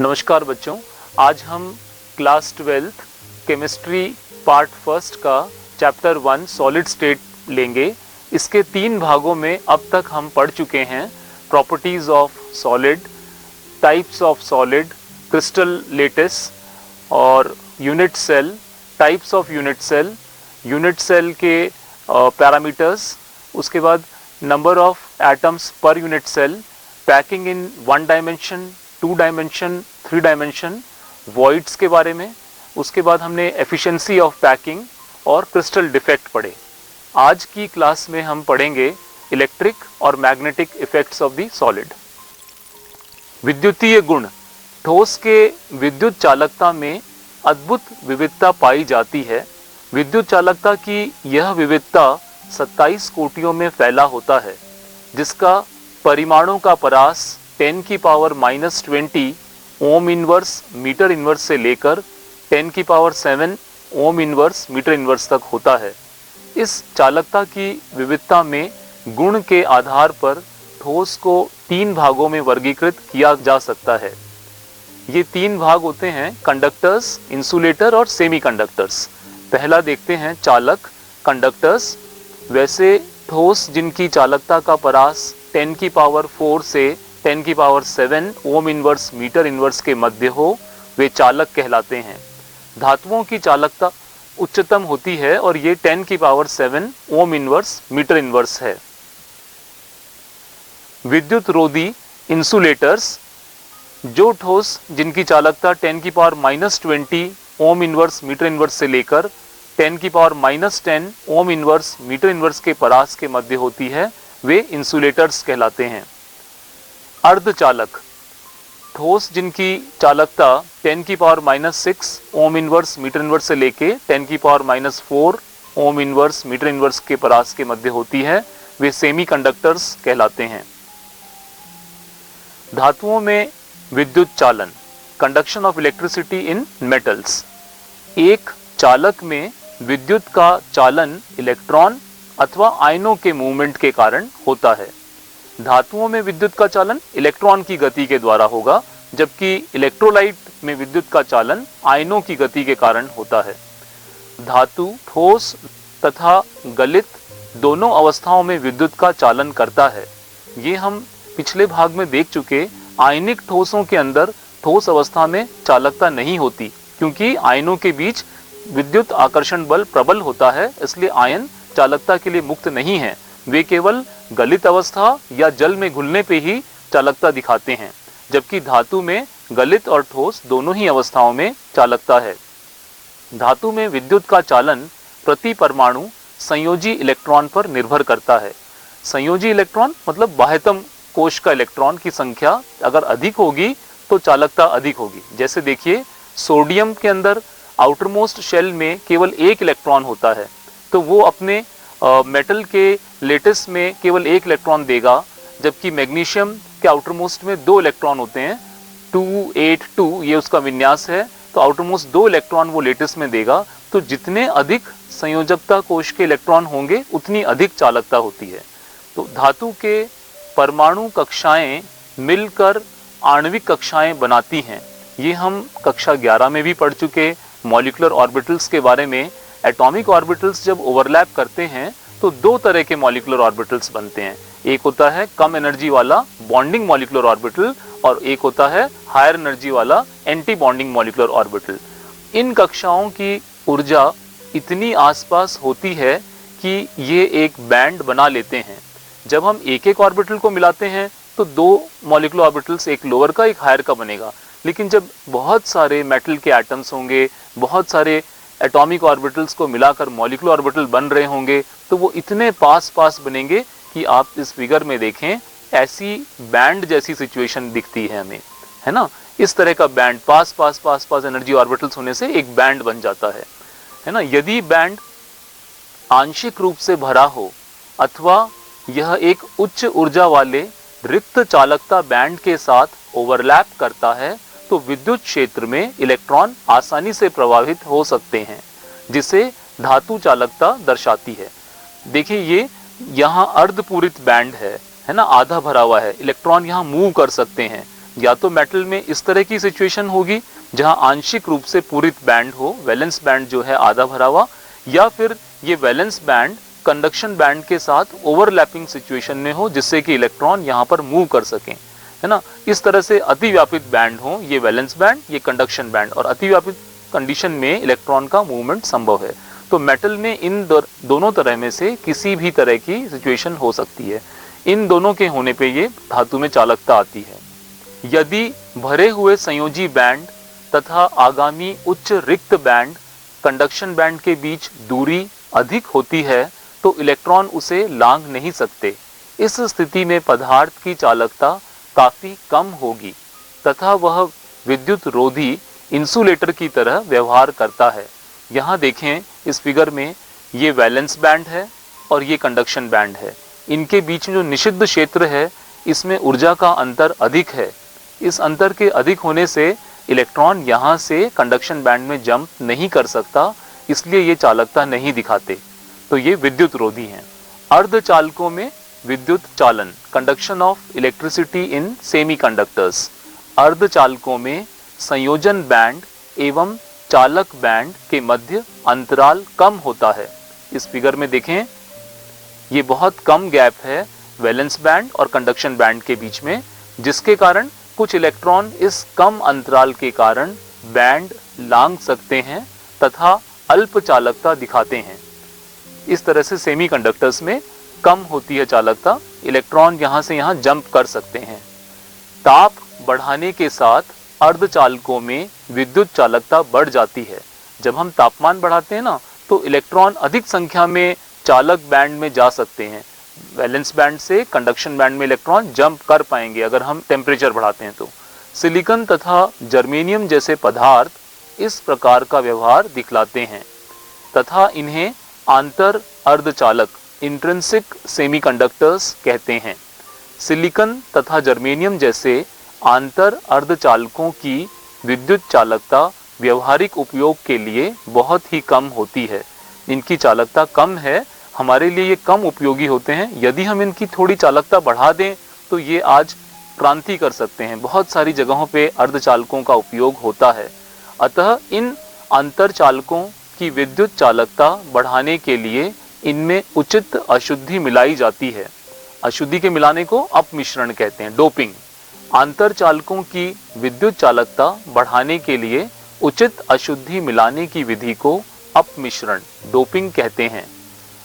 नमस्कार बच्चों, आज हम class 12th chemistry part first का चैप्टर 1 सॉलिड स्टेट लेंगे। इसके 3 भागों में अब तक हम पढ़ चुके हैं properties of solid, types of solid, crystal lattice और unit cell, types of unit cell के पैरामीटर्स, उसके बाद number of atoms per unit cell, packing in 1 dimension, 2 dimension, 3 dimension, voids के बारे में। उसके बाद हमने एफिशिएंसी ऑफ पैकिंग और क्रिस्टल डिफेक्ट पढ़े। आज की क्लास में हम पढ़ेंगे इलेक्ट्रिक और magnetic effects of the solid. विद्युतीय गुण। ठोस के विद्युत चालकता में अद्भुत विविधता पाई जाती है। विद्युत चालकता की यह विविधता 27 कोटियों में फैला होता है, जिसका परिमाणों का परास 10⁻⁻20 ओम इनवर्स मीटर इनवर्स से लेकर 10⁷ ओम इनवर्स मीटर इनवर्स तक होता है। इस चालकता की विविधता में गुण के आधार पर ठोस को 3 भागों में वर्गीकृत किया जा सकता है। ये 3 भाग होते हैं कंडक्टर्स, इंसुलेटर और सेमीकंडक्टर्स। पहला देखते हैं चालक, कंडक्टर्स। वैसे ठोस जिनकी चालकता का परास 10⁻⁴ से 10⁷ ओम इनवर्स मीटर इनवर्स के मध्य हो, वे चालक कहलाते हैं। धातुओं की चालकता उच्चतम होती है और ये 10⁷ ओम इनवर्स मीटर इनवर्स है। विद्युत रोधी इंसुलेटर्स। जो ठोस जिनकी चालकता 10⁻⁻20 ओम इनवर्स मीटर इनवर्स से लेकर 10⁻⁻10 ओम इनवर्स मीटर इनवर्स के परास के मध्य होती है, वे इंसुलेटर्स कहलाते हैं। अर्धचालक। ठोस जिनकी चालकता 10⁻⁻6 ओम इनवर्स मीटर इनवर्स से लेके 10⁻⁻4 ओम इनवर्स मीटर इनवर्स के परास के मध्य होती है, वे सेमीकंडक्टर्स कहलाते हैं। धातुओं में विद्युत चालन। Conduction of electricity in metals. एक चालक में विद्युत का चालन इलेक्ट्रॉन अथवा आयनों के मूवमेंट के कारण होता है। धातुओं में विद्युत का चालन इलेक्ट्रॉन की गति के द्वारा होगा, जबकि इलेक्ट्रोलाइट में विद्युत का चालन आयनों की गति के कारण होता है। धातु ठोस तथा गलित दोनों अवस्थाओं में विद्युत का चालन करता है। ये हम पिछले भाग में देख चुके। आयनिक ठोसों के अंदर ठोस अवस्था में चालकता नहीं होती, क्योंकि आयनों के बीच विद्युत आकर्षण बल प्रबल होता है, इसलिए आयन चालकता के लिए मुक्त नहीं है। वे केवल गलित अवस्था या जल में घुलने पे ही चालकता दिखाते हैं, जबकि धातु में गलित और ठोस दोनों ही अवस्थाओं में चालकता है। धातु में विद्युत का चालन प्रति परमाणु संयोजी इलेक्ट्रॉन पर निर्भर करता है। संयोजी इलेक्ट्रॉन मतलब बाह्यतम कोश का इलेक्ट्रॉन की संख्या अगर अधिक होगी तो चालकता अधिक होगी। जैसे देखिए, सोडियम के अंदर आउटर मोस्ट शेल में केवल 1 इलेक्ट्रॉन होता है, तो वो अपने मेटल के लेटिस में केवल 1 इलेक्ट्रॉन देगा, जबकि मैग्नीशियम के आउटर मोस्ट में 2 इलेक्ट्रॉन होते हैं। 282 ये उसका विन्यास है, तो आउटर मोस्ट 2 इलेक्ट्रॉन वो लेटिस में देगा। तो जितने अधिक संयोजकता कोश के इलेक्ट्रॉन होंगे, उतनी अधिक चालकता होती है। तो धातु के परमाणु कक्षाएं मिलकर आणविक कक्षाएं बनाती हैं। ये हम कक्षा 11 में भी पढ़ चुके। मॉलिक्यूलर ऑर्बिटल्स के बारे में। एटॉमिक ऑर्बिटल्स जब ओवरलैप करते हैं तो 2 तरह के मॉलिक्यूलर ऑर्बिटल्स बनते हैं। एक होता है कम एनर्जी वाला बॉन्डिंग मॉलिक्यूलर ऑर्बिटल और एक होता है हायर एनर्जी वाला एंटी बॉन्डिंग मॉलिक्यूलर ऑर्बिटल। इन कक्षाओं की ऊर्जा इतनी आसपास होती है कि ये एक बैंड बना लेते हैं। जब हम एक ऑर्बिटल को मिलाते हैं तो 2 मॉलिक्यूलर ऑर्बिटल्स, एक लोअर का एक हायर का बनेगा। लेकिन जब बहुत सारे मेटल के एटम्स होंगे, बहुत सारे एटॉमिक ऑर्बिटल्स को मिलाकर मॉलिक्यूलर ऑर्बिटल बन रहे होंगे, तो वो इतने पास बनेंगे कि आप इस फिगर में देखें, ऐसी बैंड जैसी सिचुएशन दिखती है हमें, है ना। इस तरह का बैंड पास एनर्जी ऑर्बिटल्स होने से एक बैंड बन जाता है ना। यदि बैंड आंशिक रूप से भरा हो अथवा यह एक उच्च ऊर्जा वाले रिक्त चालकता बैंड के साथ ओवरलैप करता है, तो विद्युत क्षेत्र में इलेक्ट्रॉन आसानी से प्रवाहित हो सकते हैं, जिसे धातु चालकता दर्शाती है। देखिए, ये यहाँ अर्धपूरित बैंड है ना, आधा भरा हुआ है। इलेक्ट्रॉन यहाँ मूव कर सकते हैं, या तो मेटल में इस तरह की सिचुएशन होगी जहां आंशिक रूप से पूरित बैंड हो, वैलेंस बैंड जो है आधा भरा हुआ, या फिर ये वैलेंस बैंड कंडक्शन बैंड के साथ ओवरलैपिंग सिचुएशन में हो, जिससे कि इलेक्ट्रॉन यहाँ पर मूव कर सकें, है ना। इस तरह से अतिव्यापित बैंड हो, ये वैलेंस बैंड, ये कंडक्शन बैंड, और अतिव्यापित कंडीशन में इलेक्ट्रॉन का मूवमेंट संभव है। तो मेटल में इन दोनों तरह में से किसी भी तरह की सिचुएशन हो सकती है। इन दोनों के होने पे ये धातु में चालकता आती है। यदि भरे हुए संयोजी बैंड तथा आगामी उच्च रिक्त बैंड कंडक्शन बैंड के बीच दूरी अधिक होती है तो इलेक्ट्रॉन उसे लांघ नहीं सकते। इस स्थिति में पदार्थ की चालकता काफी कम होगी तथा वह विद्युत रोधी इंसुलेटर की तरह व्यवहार करता है। यहाँ देखें इस फिगर में, ये वैलेंस बैंड है और ये कंडक्शन बैंड है। इनके बीच में जो निषिद्ध क्षेत्र है, इसमें ऊर्जा का अंतर अधिक है। इस अंतर के अधिक होने से इलेक्ट्रॉन यहाँ से कंडक्शन बैंड में जंप नहीं कर सकता, इसलिए ये चालकता नहीं दिखाते। तो ये विद्युत रोधी हैं। अर्धचालकों में विद्युत चालन, conduction of electricity in semiconductors. अर्धचालकों में संयोजन बैंड एवं चालक बैंड के मध्य अंतराल कम होता है। इस फिगर में देखें, ये बहुत कम गैप है वैलेंस बैंड और कंडक्शन बैंड के बीच में, जिसके कारण कुछ इलेक्ट्रॉन इस कम अंतराल के कारण बैंड लांघ सकते हैं तथा अल्प चालकता दिखाते हैं। इस तरह से सेमीकंडक्टर्स में कम होती है चालकता, इलेक्ट्रॉन यहाँ से यहाँ जंप कर सकते हैं। ताप बढ़ाने के साथ अर्धचालकों में विद्युत चालकता बढ़ जाती है। जब हम तापमान बढ़ाते हैं ना, तो इलेक्ट्रॉन अधिक संख्या में चालक बैंड में जा सकते हैं। वैलेंस बैंड से कंडक्शन बैंड में इलेक्ट्रॉन जंप कर पाएंगे अगर हम टेम्परेचर बढ़ाते हैं तो। सिलिकॉन तथा जर्मेनियम जैसे पदार्थ इस प्रकार का व्यवहार दिखलाते हैं तथा इन्हें आंतर अर्धचालक इंट्रिंसिक सेमीकंडक्टर्स कहते हैं। सिलिकॉन तथा जर्मेनियम जैसे आंतर अर्धचालकों की विद्युत चालकता व्यवहारिक उपयोग के लिए बहुत ही कम होती है। इनकी चालकता कम है, हमारे लिए ये कम उपयोगी होते हैं। यदि हम इनकी थोड़ी चालकता बढ़ा दें तो ये आज क्रांति कर सकते हैं। बहुत सारी जगहों पे अर्धचालकों का उपयोग होता है। अतः इन अंतरचालकों की विद्युत चालकता बढ़ाने के लिए इनमें उचित अशुद्धि मिलाई जाती है। अशुद्धि के मिलाने को अपमिश्रण कहते हैं, डोपिंग। अंतरचालकों की विद्युत चालकता बढ़ाने के लिए उचित अशुद्धि मिलाने की विधि को अपमिश्रण, डोपिंग कहते हैं।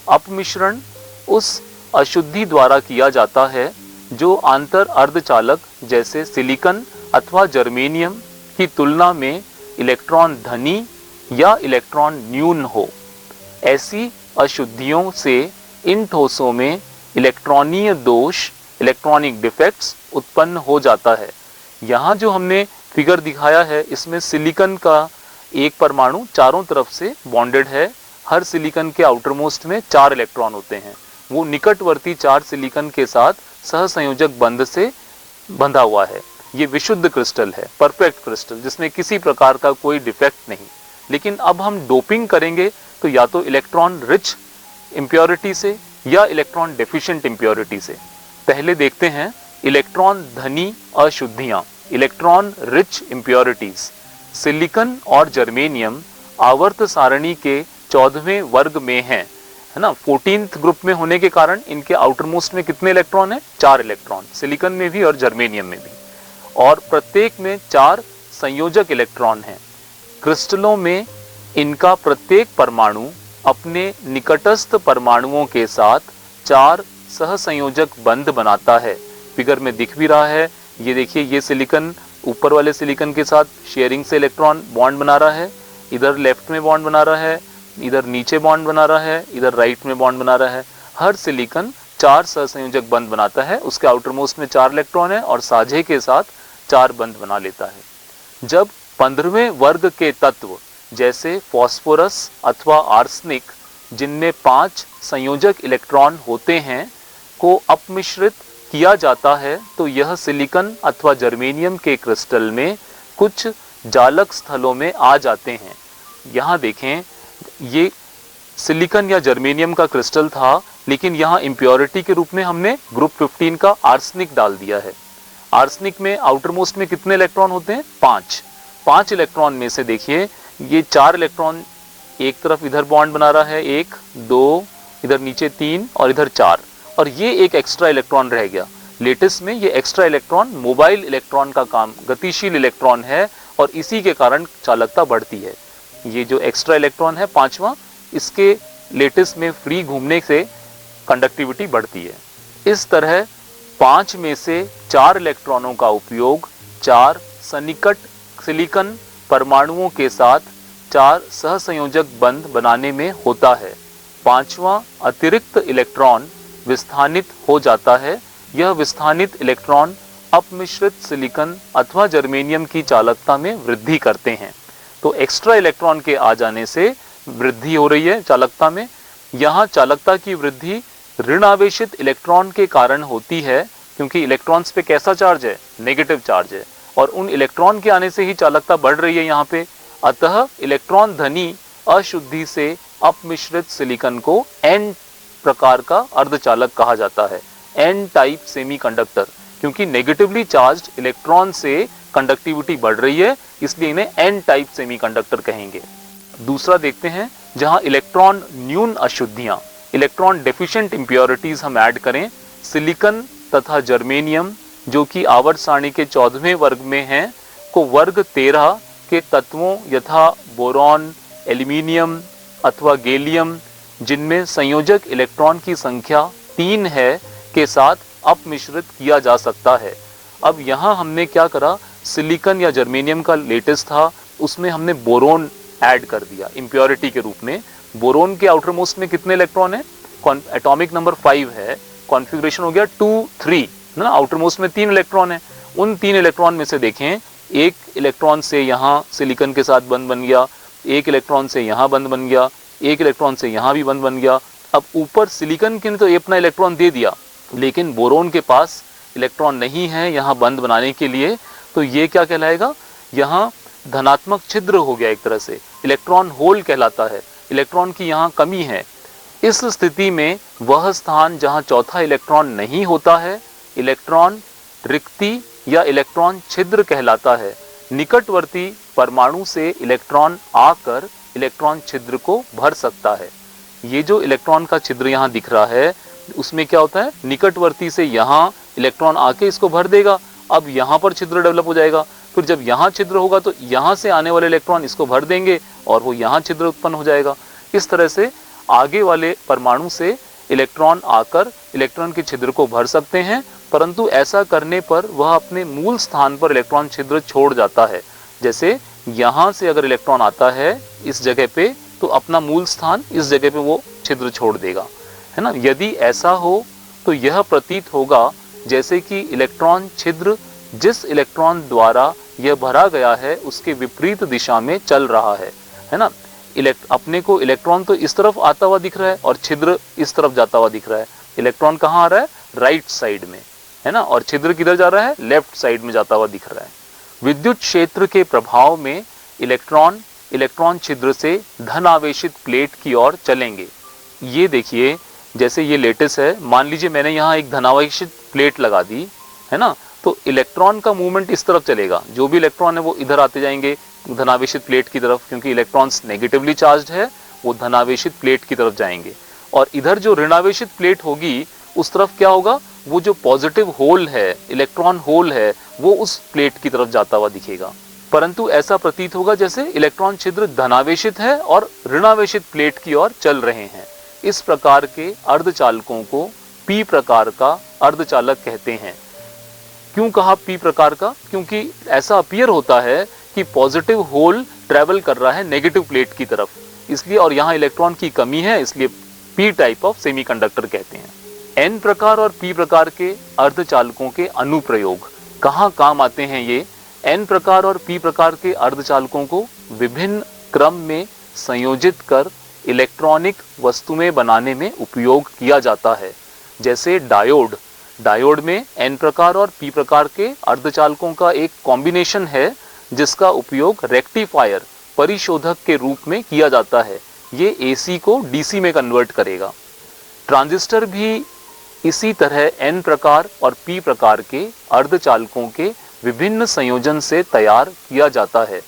अपमिश्रण उस अशुद्धि द्वारा किया जाता है जो आंतर अर्धचालक जैसे सिलिकॉन अथवा जर्मेनियम की तुलना में इलेक्ट्रॉन धनी या इलेक्ट्रॉन न्यून हो। ऐसी अशुद्धियों से इन ठोसों में इलेक्ट्रॉनीय दोष, इलेक्ट्रॉनिक डिफेक्ट्स उत्पन्न हो जाता है। यहाँ जो हमने फिगर दिखाया है, इसमें सिलिकॉन का एक परमाणु चारों तरफ से बॉन्डेड है। हर सिलिकॉन के आउटरमोस्ट में 4 इलेक्ट्रॉन होते हैं। वो निकटवर्ती 4 सिलिकॉन के साथ सहसंयोजक बंध से बंधा हुआ है। ये विशुद्ध क्रिस्टल है, परफेक्ट क्रिस्टल, जिसमें किसी प्रकार का कोई डिफेक्ट नहीं। लेकिन अब हम डोपिंग करेंगे तो या तो इलेक्ट्रॉन रिच इम्प्योरिटी से या इलेक्ट्रॉन डेफिशिएंट इम्प्योरिटी से। पहले देखते हैं इलेक्ट्रॉन धनी अशुद्धियां, इलेक्ट्रॉन रिच इम्प्योरिटीज। सिलिकॉन और जर्मेनियम आवर्त सारणी के 14वें वर्ग में है ना। 14th ग्रुप में होने के कारण इनके आउटरमोस्ट में कितने इलेक्ट्रॉन है? 4 इलेक्ट्रॉन, सिलिकॉन में भी और जर्मेनियम में भी। और प्रत्येक में 4 संयोजक इलेक्ट्रॉन हैं। क्रिस्टलों में इनका प्रत्येक परमाणु अपने निकटस्थ परमाणुओं के साथ 4 सहसंयोजक बंध बनाता है। फिगर में दिख भी रहा है, ये देखिए, ये सिलिकॉन ऊपर वाले सिलिकॉन के साथ शेयरिंग से इलेक्ट्रॉन बॉन्ड बना रहा है, इधर लेफ्ट में बॉन्ड बना रहा है, इधर नीचे बॉन्ड बना रहा है, इधर राइट में बॉन्ड बना रहा है। हर सिलिकॉन 4 सहसंयोजक बंध बनाता है, उसके आउटरमोस्ट में 4 इलेक्ट्रॉन है और साझे के साथ 4 बंध बना लेता है। जब 15वें वर्ग के तत्व जैसे फास्फोरस अथवा आर्सेनिक, जिनमें 5 संयोजक इलेक्ट्रॉन होते हैं, को अपमिश्रित किया जाता है तो यह सिलिकॉन अथवा जर्मेनियम के क्रिस्टल में कुछ जालक स्थलों में आ जाते हैं। यहाँ देखें, ये सिलिकॉन या जर्मेनियम का क्रिस्टल था, लेकिन यहाँ इम्प्योरिटी के रूप में हमने ग्रुप 15 का आर्सेनिक डाल दिया है। आर्सेनिक में आउटर मोस्ट में कितने इलेक्ट्रॉन होते हैं? 5। 5 इलेक्ट्रॉन में से देखिए ये 4 इलेक्ट्रॉन एक तरफ इधर बॉन्ड बना रहा है, 1 2, इधर नीचे 3 और इधर 4, और ये एक एक्स्ट्रा इलेक्ट्रॉन रह गया। लेटिस में ये एक्स्ट्रा इलेक्ट्रॉन मोबाइल इलेक्ट्रॉन का काम, गतिशील इलेक्ट्रॉन है और इसी के कारण चालकता बढ़ती है। ये जो एक्स्ट्रा इलेक्ट्रॉन है 5वां, इसके लेटिस में फ्री घूमने से कंडक्टिविटी बढ़ती है। इस तरह 5 में से 4 इलेक्ट्रॉनों का उपयोग 4 सन्निकट सिलिकॉन परमाणुओं के साथ 4 सहसंयोजक बंध बनाने में होता है। 5वां अतिरिक्त इलेक्ट्रॉन विस्थानित हो जाता है। यह विस्थानित इलेक्ट्रॉन अपमिश्रित सिलिकॉन अथवा जर्मेनियम की चालकता में वृद्धि करते हैं। तो एक्स्ट्रा इलेक्ट्रॉन के आ जाने से वृद्धि हो रही है चालकता में। यहाँ चालकता की वृद्धि ऋण आवेशित इलेक्ट्रॉन के कारण होती है, क्योंकि इलेक्ट्रॉन्स पे कैसा चार्ज है? नेगेटिव चार्ज है, और उन इलेक्ट्रॉन के आने से ही चालकता बढ़ रही है यहाँ पे। अतः इलेक्ट्रॉन धनी अशुद्धि से अपमिश्रित सिलिकॉन को एन प्रकार का अर्धचालक कहा जाता है, एन टाइप सेमीकंडक्टर, क्योंकि नेगेटिवली चार्ज्ड इलेक्ट्रॉन से कंडक्टिविटी बढ़ रही है, इसलिए इन्हें एन टाइप सेमीकंडक्टर कहेंगे। दूसरा देखते हैं, जहां इलेक्ट्रॉन न्यून अशुद्धियां, इलेक्ट्रॉन डेफिशिएंट इंप्योरिटीज हम ऐड करें, सिलिकॉन तथा जर्मेनियम जो कि आवर्त सारणी के 14वें वर्ग में हैं, को वर्ग 13 के तत्वों यथा बोरॉन, एल्यूमिनियम अथवा गैलियम, जिनमें संयोजक इलेक्ट्रॉन की संख्या 3 है, के साथ अपमिश्रित किया जा सकता है। अब यहाँ हमने क्या करा, सिलिकॉन या जर्मेनियम का लेटेस्ट था, उसमें हमने बोरोन ऐड कर दिया इंप्योरिटी के रूप में। बोरोन के आउटर मोस्ट में कितने इलेक्ट्रॉन है? एटॉमिक नंबर 5 है, कॉन्फ़िगरेशन हो गया 2 3 ना, आउटर मोस्ट में 3 इलेक्ट्रॉन है। उन 3 इलेक्ट्रॉन में से देखें, एक इलेक्ट्रॉन से यहाँ सिलिकॉन के साथ बंध बन गया, एक इलेक्ट्रॉन से यहाँ बंध बन गया, एक इलेक्ट्रॉन से यहाँ भी बंध बन गया। अब ऊपर सिलिकॉन के ने तो अपना इलेक्ट्रॉन दे दिया, लेकिन बोरोन के पास इलेक्ट्रॉन नहीं है यहाँ बंध बनाने के लिए, तो ये क्या कहलाएगा? यहाँ धनात्मक छिद्र हो गया, एक तरह से इलेक्ट्रॉन होल कहलाता है, इलेक्ट्रॉन की यहाँ कमी है। इस स्थिति में वह स्थान जहाँ चौथा इलेक्ट्रॉन नहीं होता है, इलेक्ट्रॉन रिक्ति या इलेक्ट्रॉन छिद्र कहलाता है। निकटवर्ती परमाणु से इलेक्ट्रॉन आकर इलेक्ट्रॉन छिद्र को भर सकता है। ये जो इलेक्ट्रॉन का छिद्र यहाँ दिख रहा है, उसमें क्या होता है, निकटवर्ती से यहाँ इलेक्ट्रॉन आके इसको भर देगा। अब यहाँ पर छिद्र डेवलप हो जाएगा, फिर जब यहाँ छिद्र होगा तो यहाँ से आने वाले इलेक्ट्रॉन इसको भर देंगे और वो यहाँ छिद्र उत्पन्न हो जाएगा। इस तरह से आगे वाले परमाणु से इलेक्ट्रॉन आकर इलेक्ट्रॉन के छिद्र को भर सकते हैं, परंतु ऐसा करने पर वह अपने मूल स्थान पर इलेक्ट्रॉन छिद्र छोड़ जाता है। जैसे यहाँ से अगर इलेक्ट्रॉन आता है इस जगह पे, तो अपना मूल स्थान इस जगह पे वो छिद्र छोड़ देगा, है ना। यदि ऐसा हो तो यह प्रतीत होगा जैसे कि इलेक्ट्रॉन छिद्र जिस इलेक्ट्रॉन द्वारा यह भरा गया है उसके विपरीत दिशा में चल रहा है ना। अपने को इलेक्ट्रॉन तो इस तरफ आता हुआ दिख रहा है और छिद्र इस तरफ जाता हुआ दिख रहा है। इलेक्ट्रॉन कहाँ आ रहा है? राइट साइड में, है ना, और छिद्र किधर जा रहा है? लेफ्ट साइड में जाता हुआ दिख रहा है। विद्युत क्षेत्र के प्रभाव में इलेक्ट्रॉन छिद्र से धन आवेशित प्लेट की ओर चलेंगे। ये देखिए, जैसे ये लेटिस है, मान लीजिए मैंने यहाँ एक धनावेशित प्लेट लगा दी, है ना, तो इलेक्ट्रॉन का मूवमेंट इस तरफ चलेगा। जो भी इलेक्ट्रॉन है वो इधर आते जाएंगे धनावेशित प्लेट की तरफ, क्योंकि इलेक्ट्रॉन्स नेगेटिवली चार्ज्ड है, वो धनावेशित प्लेट की तरफ जाएंगे। और इधर जो ऋणावेशित प्लेट होगी उस तरफ क्या होगा? वो जो पॉजिटिव होल है, इलेक्ट्रॉन होल है, वो उस प्लेट की तरफ जाता हुआ दिखेगा। परंतु ऐसा प्रतीत होगा जैसे इलेक्ट्रॉन छिद्र धनावेशित है और ऋणावेशित प्लेट की ओर चल रहे हैं। इस प्रकार के अर्धचालकों को पी प्रकार का अर्धचालक कहते हैं। क्यों कहा पी प्रकार का? क्योंकि ऐसा अपीयर होता है कि पॉजिटिव होल ट्रेवल कर रहा है नेगेटिव प्लेट की तरफ, इसलिए, और यहाँ इलेक्ट्रॉन की कमी है, इसलिए पी टाइप ऑफ सेमीकंडक्टर कहते हैं। एन प्रकार और पी प्रकार के अर्धचालकों के अनुप्रयोग कहाँ काम आते हैं? ये एन प्रकार और पी प्रकार के अर्धचालकों को विभिन्न क्रम में संयोजित कर इलेक्ट्रॉनिक वस्तुएं बनाने में उपयोग किया जाता है। जैसे डायोड में एन प्रकार और पी प्रकार के अर्धचालकों का एक कॉम्बिनेशन है, जिसका उपयोग रेक्टिफायर परिशोधक के रूप में किया जाता है। ये एसी को डीसी में कन्वर्ट करेगा। ट्रांजिस्टर भी इसी तरह N प्रकार और P प्रकार के अर्धचालकों के विभिन्न संयोजन से तैयार किया जाता है।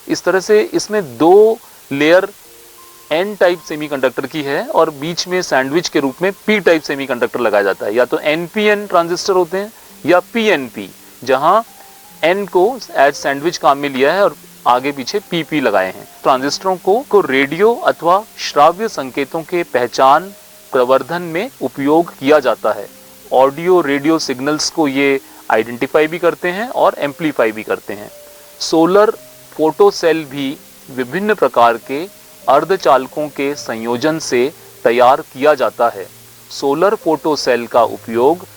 इस तरह से इसमें दो लेयर N टाइप सेमीकंडक्टर की है और बीच में सैंडविच के रूप में P टाइप सेमीकंडक्टर लगाया जाता है। या तो NPN ट्रांजिस्टर होते हैं या PNP, जहां N को एज सैंडविच काम में लिया है और आगे पीछे PP लगाए हैं। ट्रांजिस्टरों को रेडियो अथवा श्राव्य संकेतों के पहचान प्रवर्धन में उपयोग किया जाता है। ऑडियो रेडियो सिग्नल्स को ये आइडेंटिफाई भी करते हैं और एम्पलीफाई भी करते हैं। सोलर फोटो सेल भी विभिन्न प्रकार के अर्धचालकों के संयोजन से तैयार किया जाता है। सोलर फोटो सेल का उपयोग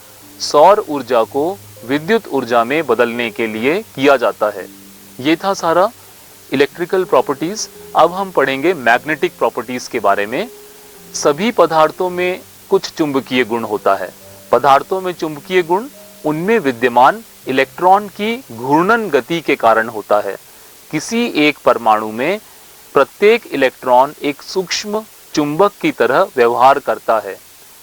सौर ऊर्जा को विद्युत ऊर्जा में बदलने के लिए किया जाता है। ये था सारा इलेक्ट्रिकल प्रॉपर्टीज। अब हम पढ़ेंगे मैग्नेटिक प्रॉपर्टीज के बारे में। सभी पदार्थों में कुछ चुंबकीय गुण होता है। पदार्थों में चुंबकीय गुण उनमें विद्यमान इलेक्ट्रॉन की घूर्णन गति के कारण होता है। किसी एक परमाणु में प्रत्येक इलेक्ट्रॉन एक सूक्ष्म चुंबक की तरह व्यवहार करता है।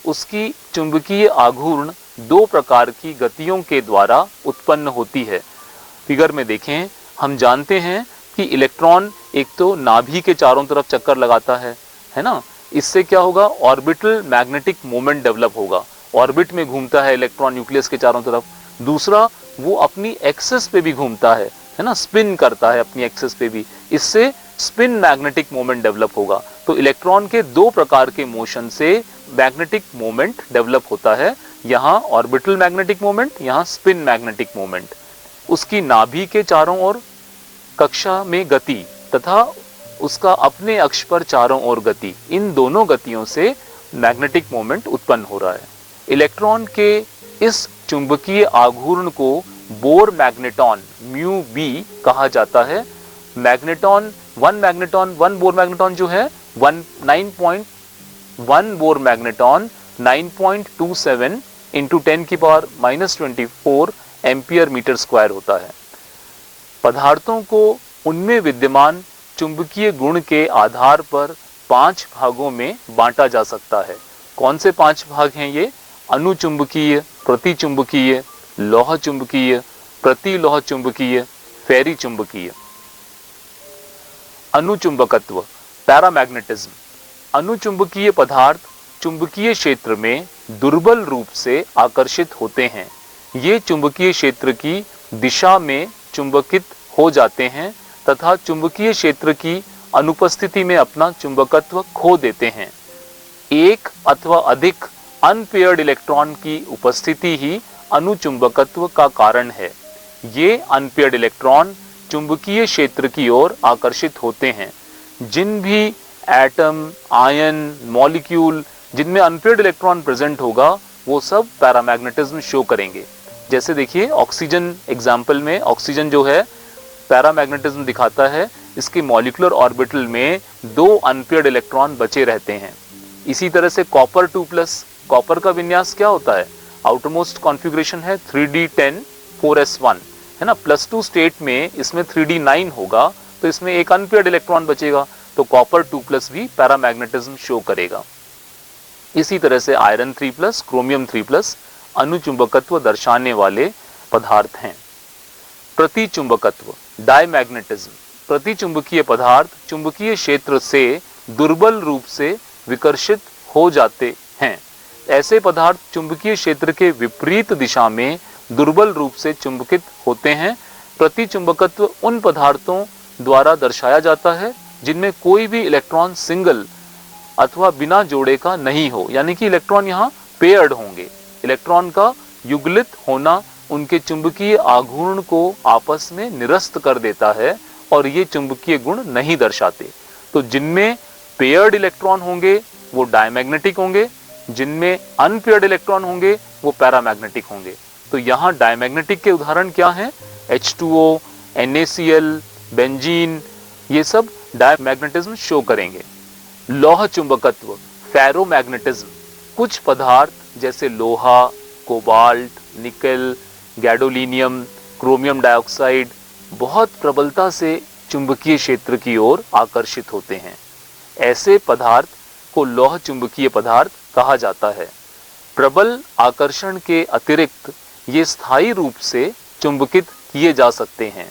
उसकी चुंबकीय आघूर्ण दो प्रकार की गतियों के द्वारा उत्पन्न होती है। फिगर में देखें, हम जानते हैं कि इलेक्ट्रॉन एक तो नाभि के चारों तरफ चक्कर लगाता है ना। इससे क्या होगा, ऑर्बिटल मैग्नेटिक मोमेंट डेवलप होगा। ऑर्बिट में घूमता है इलेक्ट्रॉन न्यूक्लियस के चारों तरफ। दूसरा, वो अपनी एक्सिस पे भी घूमता है ना, स्पिन करता है अपनी एक्सिस पे भी। इससे स्पिन मैग्नेटिक मोमेंट डेवलप होगा। तो इलेक्ट्रॉन के दो प्रकार के मोशन से मैग्नेटिक मोमेंट डेवलप होता है। यहाँ ऑर्बिटल मैग्नेटिक मोमेंट, यहाँ स्पिन मैग्नेटिक मोमेंट। उसकी नाभि के चारों ओर कक्षा में गति तथा उसका अपने अक्ष पर चारों ओर गति, इन दोनों गतियों से मैग्नेटिक मोमेंट उत्पन्न हो रहा है। इलेक्ट्रॉन के इस चुंबकीय आघूर्ण को बोर मैग्नेटॉन म्यू बी कहा जाता है। मैग्नेटॉन वन बोर मैग्नेटॉन जो है 9.1 Bohr magneton 9.27 into 10⁻⁻24 ampere metre square होता है। पदार्थों को उनमें विद्यमान चुंबकीय गुण के आधार पर 5 भागों में बांटा जा सकता है। कौन से 5 भाग हैं ये? अनुचुंबकीय, प्रतिचुंबकीय, लौह चुंबकीय, प्रतिलौह चुंबकीय, फेरी चुंबकीय। अनुचुंबकत्व, पैरामैग्नेटिज्म। अनुचुंबकीय पदार्थ चुंबकीय क्षेत्र में दुर्बल रूप से आकर्षित होते हैं। ये चुंबकीय क्षेत्र की दिशा में चुंबकित हो जाते हैं तथा चुंबकीय क्षेत्र की अनुपस्थिति में अपना चुंबकत्व खो देते हैं। एक अथवा अधिक अनपेयर्ड इलेक्ट्रॉन की उपस्थिति ही अनुचुंबकत्व का कारण है। ये अनपेयर्ड इलेक्ट्रॉन चुंबकीय क्षेत्र की ओर आकर्षित होते हैं। जिन भी एटम, आयन, मॉलिक्यूल जिनमें अनपेयर्ड इलेक्ट्रॉन प्रेजेंट होगा वो सब पैरामैग्नेटिज्म शो करेंगे। जैसे देखिए ऑक्सीजन एग्जाम्पल में, ऑक्सीजन जो है पैरामैग्नेटिज्म दिखाता है। इसके मॉलिक्यूलर ऑर्बिटल में 2 अनपेयर्ड इलेक्ट्रॉन बचे रहते हैं। इसी तरह से कॉपर 2+, कॉपर का विन्यास क्या होता है? आउटरमोस्ट कॉन्फ़िगरेशन है 3d10 4s1 है ना। +2 स्टेट में इसमें 3d9 होगा तो इसमें एक अनपेयर्ड इलेक्ट्रॉन बचेगा, तो कॉपर 2+ भी पैरामैग्नेटिज्म शो करेगा। इसी तरह से आयरन 3+, क्रोमियम 3+ अनुचुंबकत्व दर्शाने वाले पदार्थ हैं। प्रतिचुंबकत्व, डायमैग्नेटिज्म। प्रतिचुंबकीय पदार्थ चुंबकीय क्षेत्र से दुर्बल रूप से विकर्षित हो जाते हैं। ऐसे पदार्थ चुंबकीय क्षेत्र के विपरीत दिशा में दुर्बल रूप से चुंबकित होते हैं। प्रतिचुंबकत्व उन पदार्थों द्वारा दर्शाया जाता है जिनमें कोई भी इलेक्ट्रॉन सिंगल अथवा बिना जोड़े का नहीं हो, यानी कि इलेक्ट्रॉन यहाँ पेयर्ड होंगे। इलेक्ट्रॉन का युगलित होना उनके चुंबकीय आघूर्ण को आपस में निरस्त कर देता है और ये चुंबकीय गुण नहीं दर्शाते। तो जिनमें पेयर्ड इलेक्ट्रॉन होंगे वो डायमैग्नेटिक होंगे, जिनमें अनपेयर्ड इलेक्ट्रॉन होंगे वो पैरामैग्नेटिक होंगे। तो यहाँ डायमैग्नेटिक के उदाहरण क्या हैं? H2O, NaCl, बेंजीन, ये सब डायमैग्नेटिज्म शो करेंगे। लौह चुंबकत्व, फेरोमैग्नेटिज्म। कुछ पदार्थ जैसे लोहा, कोबाल्ट, निकल, गैडोलीनियम, क्रोमियम डाइऑक्साइड बहुत प्रबलता से चुंबकीय क्षेत्र की ओर आकर्षित होते हैं। ऐसे पदार्थ को लौह चुंबकीय पदार्थ कहा जाता है। प्रबल आकर्षण के अतिरिक्त ये स्थायी रूप से चुंबकित किए जा सकते हैं।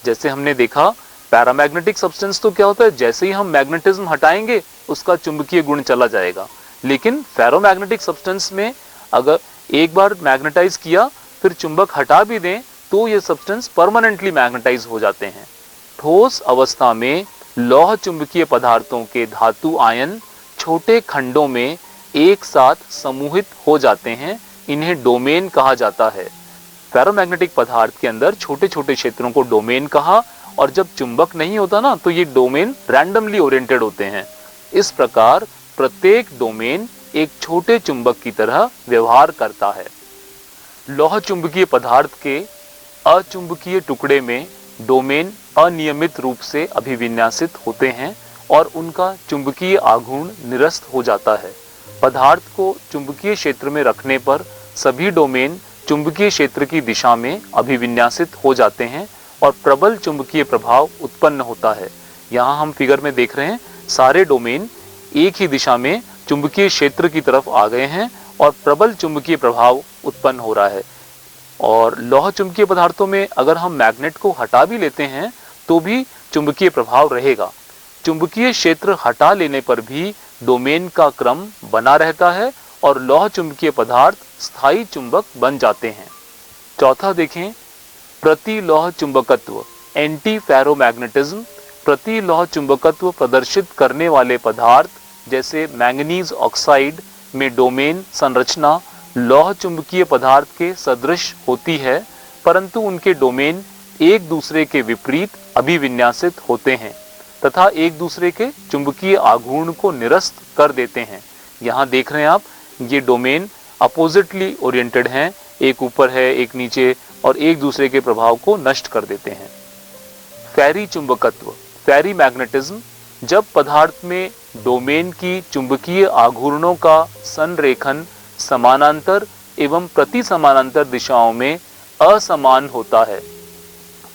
जैसे हमने देखा पैरामैग्नेटिक सब्सटेंस तो क्या होता है, जैसे ही हम मैग्नेटिज्म हटाएंगे उसका चुंबकीय गुण चला जाएगा, लेकिन फेरोमैग्नेटिक सब्सटेंस में अगर एक बार मैग्नेटाइज किया फिर चुंबक हटा भी दें तो ये सब्सटेंस परमानेंटली मैग्नेटाइज हो जाते हैं। ठोस अवस्था में लौह चुंबकीय पदार्थों के धातु आयन छोटे खंडों में एक साथ समूहित हो जाते हैं, इन्हें डोमेन कहा जाता है। फेरोमैग्नेटिक पदार्थ के अंदर छोटे छोटे क्षेत्रों को डोमेन कहा, और जब चुंबक नहीं होता ना तो ये डोमेन रैंडमली ओरिएंटेड होते हैं। इस प्रकार प्रत्येक डोमेन एक छोटे चुंबक की तरह व्यवहार करता है। लौह चुंबकीय पदार्थ के अचुंबकीय टुकड़े में डोमेन अनियमित रूप से अभिविन्यासित होते हैं और उनका चुंबकीय आघूर्ण निरस्त हो जाता है। पदार्थ को चुंबकीय क्षेत्र में रखने पर सभी डोमेन चुंबकीय क्षेत्र की दिशा में अभिविन्यासित हो जाते हैं और प्रबल चुंबकीय प्रभाव उत्पन्न होता है। यहाँ हम फिगर में देख रहे हैं सारे डोमेन एक ही दिशा में चुंबकीय क्षेत्र की तरफ आ गए हैं और प्रबल चुंबकीय प्रभाव उत्पन्न हो रहा है। और लौह चुंबकीय पदार्थों में अगर हम मैग्नेट को हटा भी लेते हैं तो भी चुंबकीय प्रभाव रहेगा। चुंबकीय क्षेत्र हटा लेने पर भी डोमेन का क्रम बना रहता है और लौह चुंबकीय पदार्थ स्थायी चुंबक बन जाते हैं। चौथा देखें, प्रति लौह चुंबकत्व एंटी फेरोमैग्नेटिज्म। प्रति लौह चुंबकत्व प्रदर्शित करने वाले पदार्थ जैसे मैंगनीज ऑक्साइड में डोमेन संरचना लौह चुंबकीय पदार्थ के सदृश होती है, परंतु उनके डोमेन एक दूसरे के विपरीत अभिविन्यासित होते हैं तथा एक दूसरे के चुंबकीय आघूर्ण को निरस्त कर देते हैं। यहाँ देख रहे हैं आप, ये डोमेन अपोजिटली ओरिएंटेड हैं, एक ऊपर है एक नीचे, और एक दूसरे के प्रभाव को नष्ट कर देते हैं। फेरी चुंबकत्व फेरी मैग्नेटिज्म। जब पदार्थ में डोमेन की चुंबकीय आघूर्णों का संरेखन समानांतर एवं प्रति समानांतर दिशाओं में असमान होता है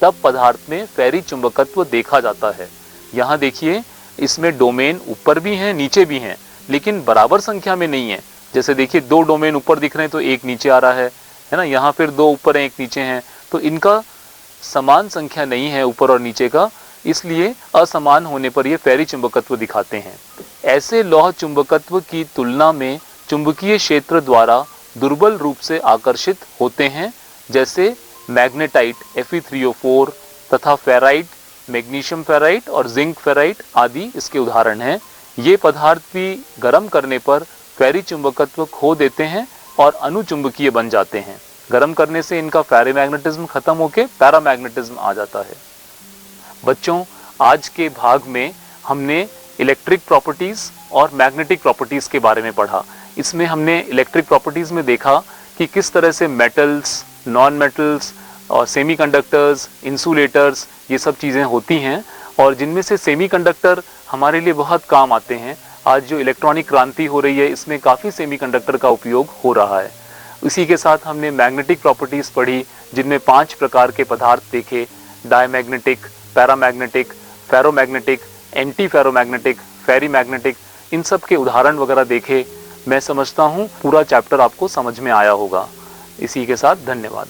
तब पदार्थ में फेरी चुंबकत्व देखा जाता है। यहाँ देखिए, इसमें डोमेन ऊपर भी हैं नीचे भी हैं, लेकिन बराबर संख्या में नहीं है। जैसे देखिए, दो डोमेन ऊपर दिख रहे हैं तो एक नीचे आ रहा है ना, यहाँ फिर दो ऊपर हैं एक नीचे हैं, तो इनका समान संख्या नहीं है ऊपर और नीचे का, इसलिए असमान होने पर ये फेरी चुंबकत्व दिखाते हैं। ऐसे लौह चुंबकत्व की तुलना में चुंबकीय क्षेत्र द्वारा दुर्बल रूप से आकर्षित होते हैं, जैसे मैग्नेटाइट Fe3O4 तथा फेराइट, मैग्नीशियम फेराइट और जिंक फेराइट आदि इसके उदाहरण हैं। ये पदार्थ भी गर्म करने पर फेरी चुंबकत्व खो देते हैं और अनुचुंबकीय बन जाते हैं। गर्म करने से इनका फेरोमैग्नेटिज्म खत्म होकर पैरामैग्नेटिज्म आ जाता है। बच्चों, आज के भाग में हमने इलेक्ट्रिक प्रॉपर्टीज और मैग्नेटिक प्रॉपर्टीज के बारे में पढ़ा। इसमें हमने इलेक्ट्रिक प्रॉपर्टीज में देखा कि किस तरह से मेटल्स, नॉन मेटल्स और सेमीकंडक्टर्स, इंसुलेटर्स, ये सब चीज़ें होती हैं, और जिनमें से सेमीकंडक्टर हमारे लिए बहुत काम आते हैं। आज जो इलेक्ट्रॉनिक क्रांति हो रही है इसमें काफ़ी सेमीकंडक्टर का उपयोग हो रहा है। इसी के साथ हमने मैग्नेटिक प्रॉपर्टीज़ पढ़ी, जिनमें 5 प्रकार के पदार्थ देखे: diamagnetic, paramagnetic, ferromagnetic, antiferromagnetic, ferrimagnetic. इन सब के उदाहरण वगैरह देखे। मैं समझता हूँ पूरा चैप्टर आपको समझ में आया होगा। इसी के साथ धन्यवाद।